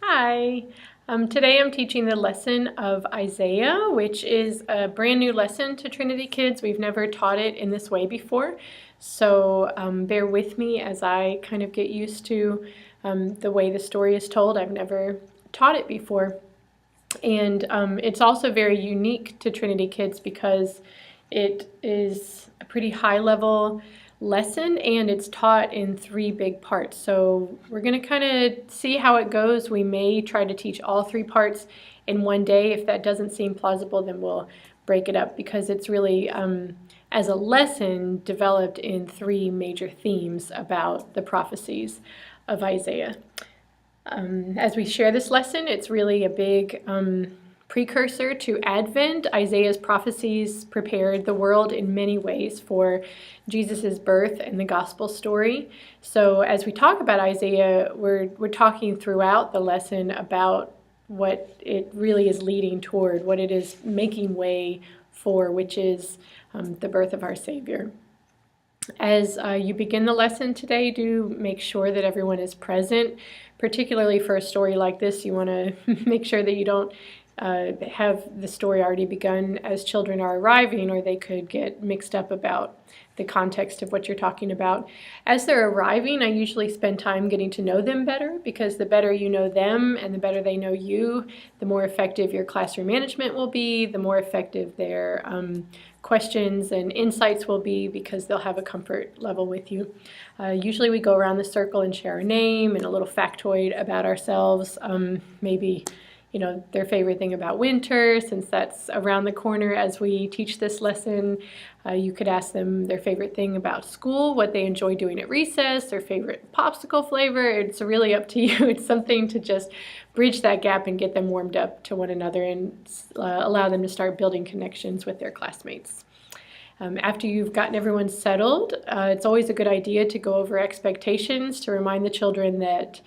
Hi. Today I'm teaching the lesson of Isaiah, which is a brand new lesson to Trinity kids. We've never taught it in this way before, so bear with me as I kind of get used to the way the story is told. I've never taught it before, and it's also very unique to Trinity kids because it is a pretty high level lesson and it's taught in three big parts. So we're going to kind of see how it goes. We may try to teach all three parts in one day. If that doesn't seem plausible, then we'll break it up because it's really, as a lesson, developed in three major themes about the prophecies of Isaiah. As we share this lesson, it's really a big precursor to Advent. Isaiah's prophecies prepared the world in many ways for Jesus' birth and the gospel story. So as we talk about Isaiah, we're talking throughout the lesson about what it really is leading toward, what it is making way for, which is the birth of our Savior. As you begin the lesson today, do make sure that everyone is present. Particularly for a story like this, you want to make sure that you don't have the story already begun as children are arriving, or they could get mixed up about the context of what you're talking about. As they're arriving, I usually spend time getting to know them better, because the better you know them and the better they know you, the more effective your classroom management will be, the more effective their questions and insights will be, because they'll have a comfort level with you. Usually we go around the circle and share a name and a little factoid about ourselves, maybe their favorite thing about winter, since that's around the corner as we teach this lesson. You could ask them their favorite thing about school, what they enjoy doing at recess, their favorite popsicle flavor. It's really up to you. It's something to just bridge that gap and get them warmed up to one another and allow them to start building connections with their classmates. After you've gotten everyone settled, it's always a good idea to go over expectations, to remind the children that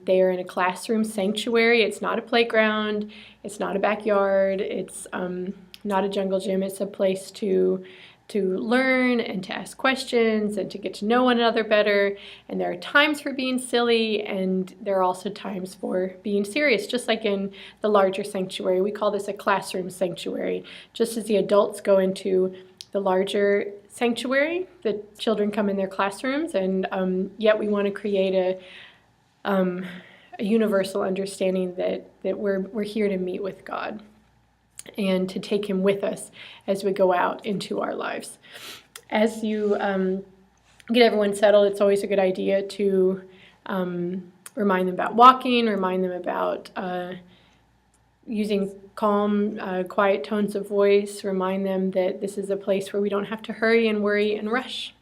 they are in a classroom sanctuary. It's not a playground, it's not a backyard, it's not a jungle gym. It's a place to learn and to ask questions and to get to know one another better. And there are times for being silly, and there are also times for being serious, just like in the larger sanctuary. We call this a classroom sanctuary. Just as the adults go into the larger sanctuary, the children come in their classrooms, and yet we want to create a universal understanding that we're here to meet with God and to take Him with us as we go out into our lives. As you get everyone settled, it's always a good idea to remind them about walking, remind them about using calm, quiet tones of voice, remind them that this is a place where we don't have to hurry and worry and rush.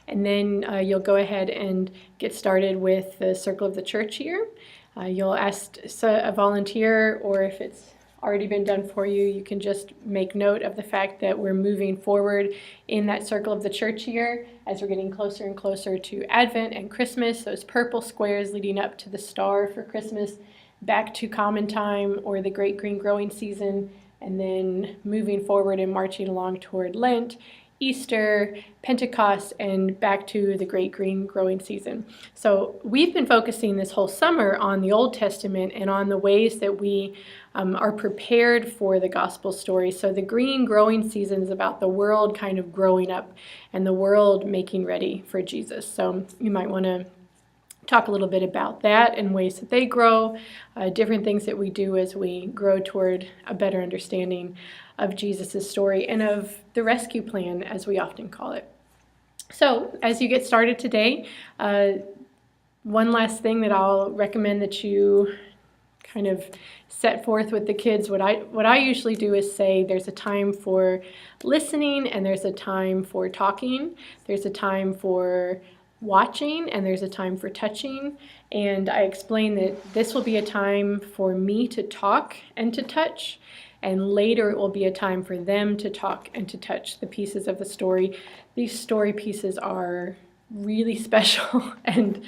And then you'll go ahead and get started with the circle of the church here. You'll ask a volunteer, or if it's already been done for you, you can just make note of the fact that we're moving forward in that circle of the church here as we're getting closer and closer to Advent and Christmas, those purple squares leading up to the star for Christmas, back to common time or the great green growing season, and then moving forward and marching along toward Lent, Easter, Pentecost, and back to the great green growing season. So we've been focusing this whole summer on the Old Testament and on the ways that we are prepared for the gospel story. So the green growing season is about the world kind of growing up and the world making ready for Jesus. So you might want to talk a little bit about that and ways that they grow, different things that we do as we grow toward a better understanding of Jesus' story and of the rescue plan, as we often call it. So as you get started today, one last thing that I'll recommend that you kind of set forth with the kids, what I usually do is say there's a time for listening and there's a time for talking, there's a time for watching, and there's a time for touching. And I explain that this will be a time for me to talk and to touch, and later it will be a time for them to talk and to touch the pieces of the story. These story pieces are really special and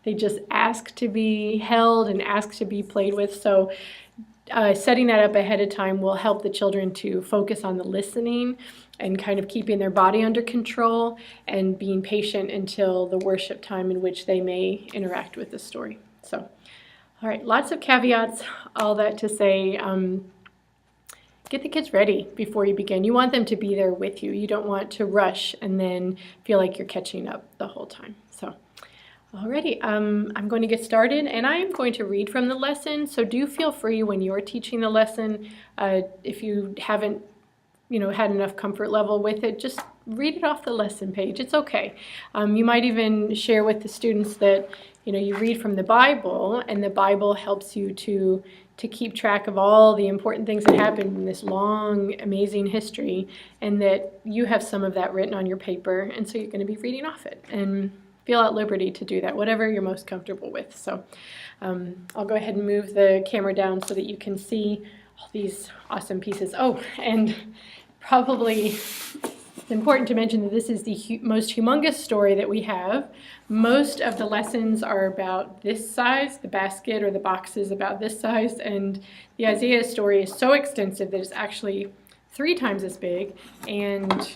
they just ask to be held and ask to be played with. So setting that up ahead of time will help the children to focus on the listening and kind of keeping their body under control and being patient until the worship time in which they may interact with the story. So All right, lots of caveats, all that to say, get the kids ready before you begin. You want them to be there with you. You don't want to rush and then feel like you're catching up the whole time. So, alrighty, I'm going to get started, and I am going to read from the lesson. So do feel free when you're teaching the lesson, if you haven't, had enough comfort level with it, just read it off the lesson page. It's okay. You might even share with the students that, you read from the Bible, and the Bible helps you to keep track of all the important things that happened in this long, amazing history, and that you have some of that written on your paper, and so you're going to be reading off it. And feel at liberty to do that, whatever you're most comfortable with. So I'll go ahead and move the camera down so that you can see all these awesome pieces. Oh, and probably it's important to mention that this is the most humongous story that we have. Most of the lessons are about this size, the basket or the box is about this size, and the Isaiah story is so extensive that it's actually 3 times as big, and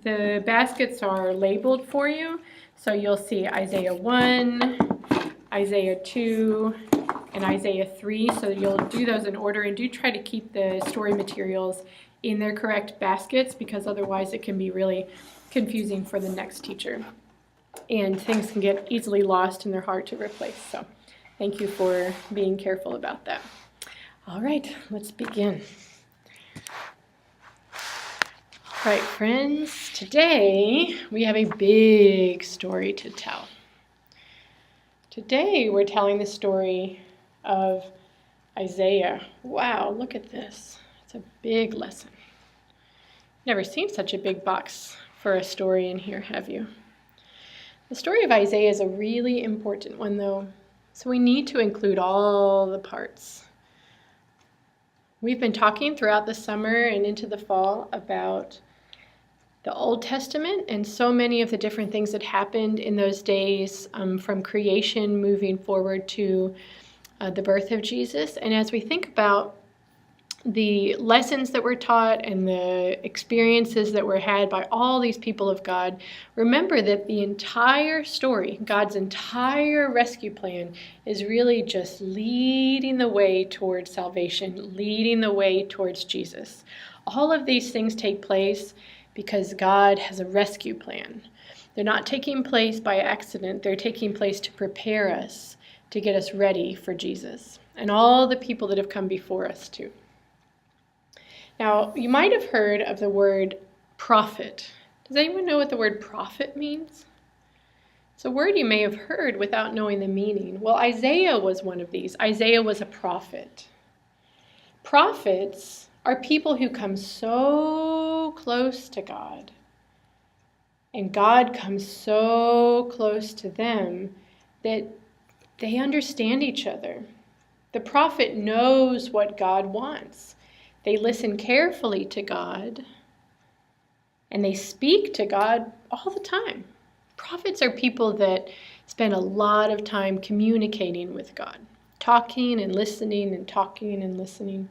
the baskets are labeled for you. So you'll see Isaiah 1, Isaiah 2, and Isaiah 3. So you'll do those in order, and do try to keep the story materials in their correct baskets, because otherwise it can be really confusing for the next teacher. And things can get easily lost and they're hard to replace. So thank you for being careful about that. All right, let's begin. All right, friends, today we have a big story to tell. Today we're telling the story of Isaiah. Wow, look at this. It's a big lesson. Never seen such a big box for a story in here, have you? The story of Isaiah is a really important one, though, so we need to include all the parts. We've been talking throughout the summer and into the fall about the Old Testament and so many of the different things that happened in those days, from creation moving forward to the birth of Jesus. And as we think about the lessons that were taught and the experiences that were had by all these people of God, remember that the entire story, God's entire rescue plan, is really just leading the way towards salvation, leading the way towards Jesus. All of these things take place because God has a rescue plan. They're not taking place by accident. They're taking place to prepare us, to get us ready for Jesus and all the people that have come before us too. Now, you might have heard of the word prophet. Does anyone know what the word prophet means? It's a word you may have heard without knowing the meaning. Well, Isaiah was one of these. Isaiah was a prophet. Prophets are people who come so close to God, and God comes so close to them that they understand each other. The prophet knows what God wants. They listen carefully to God, and they speak to God all the time. Prophets are people that spend a lot of time communicating with God, talking and listening and talking and listening.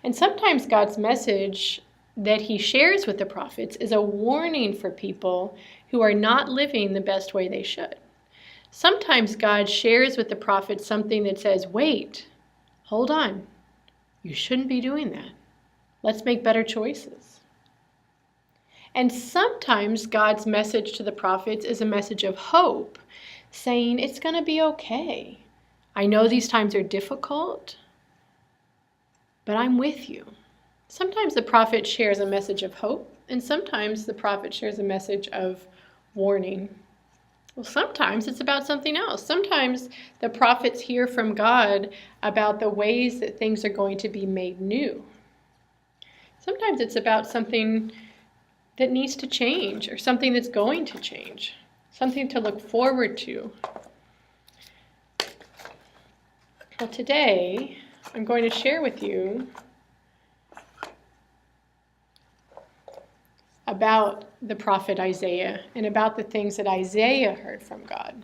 And sometimes God's message that he shares with the prophets is a warning for people who are not living the best way they should. Sometimes God shares with the prophets something that says, wait, hold on, you shouldn't be doing that. Let's make better choices. And sometimes God's message to the prophets is a message of hope, saying it's going to be okay. I know these times are difficult, but I'm with you. Sometimes the prophet shares a message of hope, and sometimes the prophet shares a message of warning. Well, sometimes it's about something else. Sometimes the prophets hear from God about the ways that things are going to be made new. Sometimes it's about something that needs to change or something that's going to change, something to look forward to. Well, today I'm going to share with you about the prophet Isaiah and about the things that Isaiah heard from God.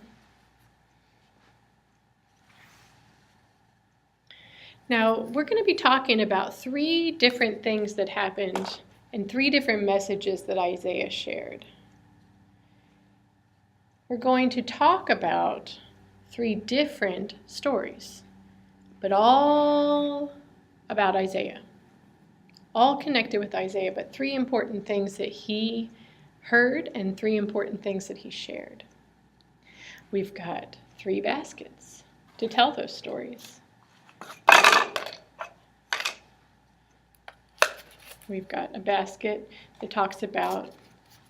Now, we're going to be talking about 3 different things that happened and 3 different messages that Isaiah shared. We're going to talk about 3 different stories. but all about Isaiah. All connected with Isaiah, but 3 important things that he heard and 3 important things that he shared. We've got 3 baskets to tell those stories. We've got a basket that talks about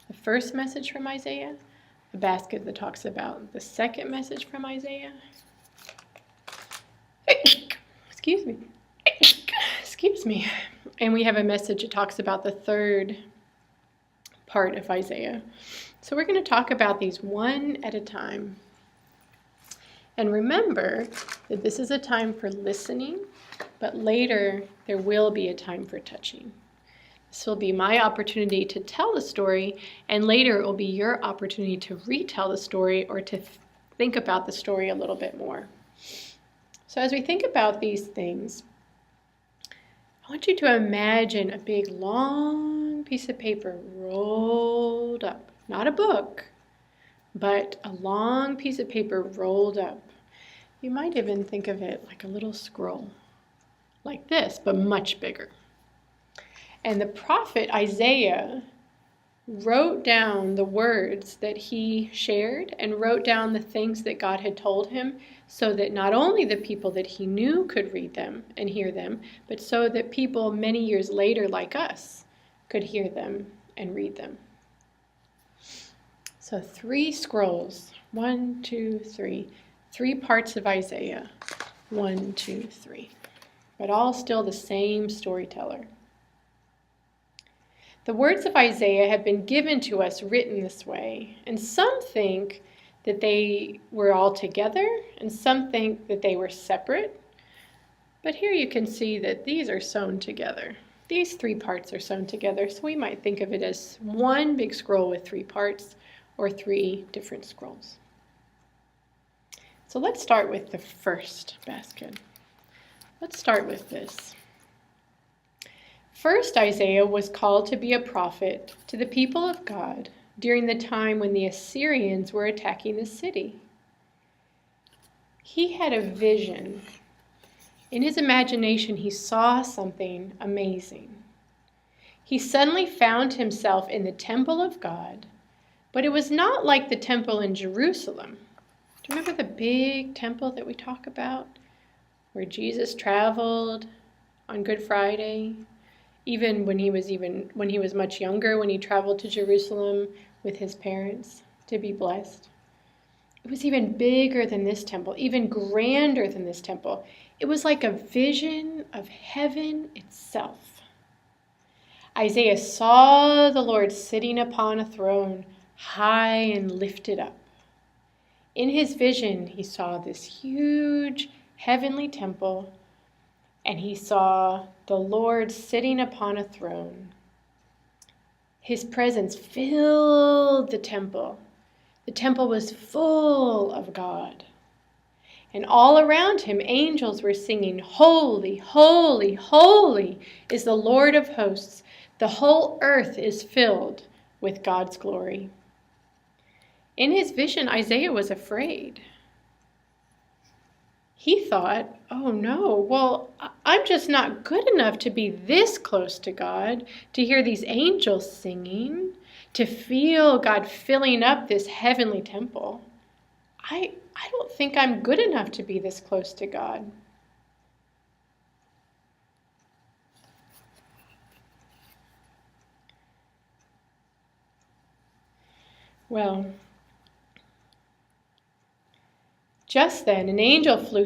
the first message from Isaiah, a basket that talks about the second message from Isaiah. Excuse me. And we have a message that talks about the third part of Isaiah. So we're going to talk about these one at a time. And remember that this is a time for listening, but later there will be a time for touching. This will be my opportunity to tell the story, and later it will be your opportunity to retell the story or to think about the story a little bit more. So as we think about these things, I want you to imagine a big long piece of paper rolled up. Not a book, but a long piece of paper rolled up. You might even think of it like a little scroll, like this, but much bigger. And the prophet Isaiah wrote down the words that he shared and wrote down the things that God had told him so that not only the people that he knew could read them and hear them, but so that people many years later like us could hear them and read them. So 3 scrolls, 1, 2, 3, 3 parts of Isaiah, 1, 2, 3, but all still the same storyteller. The words of Isaiah have been given to us written this way, and some think that they were all together, and some think that they were separate. But here you can see that these are sewn together. These 3 parts are sewn together, so we might think of it as one big scroll with 3 parts, or 3 different scrolls. So let's start with the first basket. Let's start with this. First, Isaiah was called to be a prophet to the people of God during the time when the Assyrians were attacking the city. He had a vision. In his imagination, he saw something amazing. He suddenly found himself in the temple of God, but it was not like the temple in Jerusalem. Do you remember the big temple that we talk about, where Jesus traveled on Good Friday? Even when he was much younger, when he traveled to Jerusalem with his parents to be blessed. It was even bigger than this temple, even grander than this temple. It was like a vision of heaven itself. Isaiah saw the Lord sitting upon a throne, high and lifted up. In his vision, he saw this huge heavenly temple, and he saw the Lord sitting upon a throne. His presence filled the temple. The temple was full of God. And all around him, angels were singing, "Holy, holy, holy is the Lord of hosts. The whole earth is filled with God's glory." In his vision, Isaiah was afraid. He thought, oh no, well, I'm just not good enough to be this close to God, to hear these angels singing, to feel God filling up this heavenly temple. I don't think I'm good enough to be this close to God. Well, just then an angel flew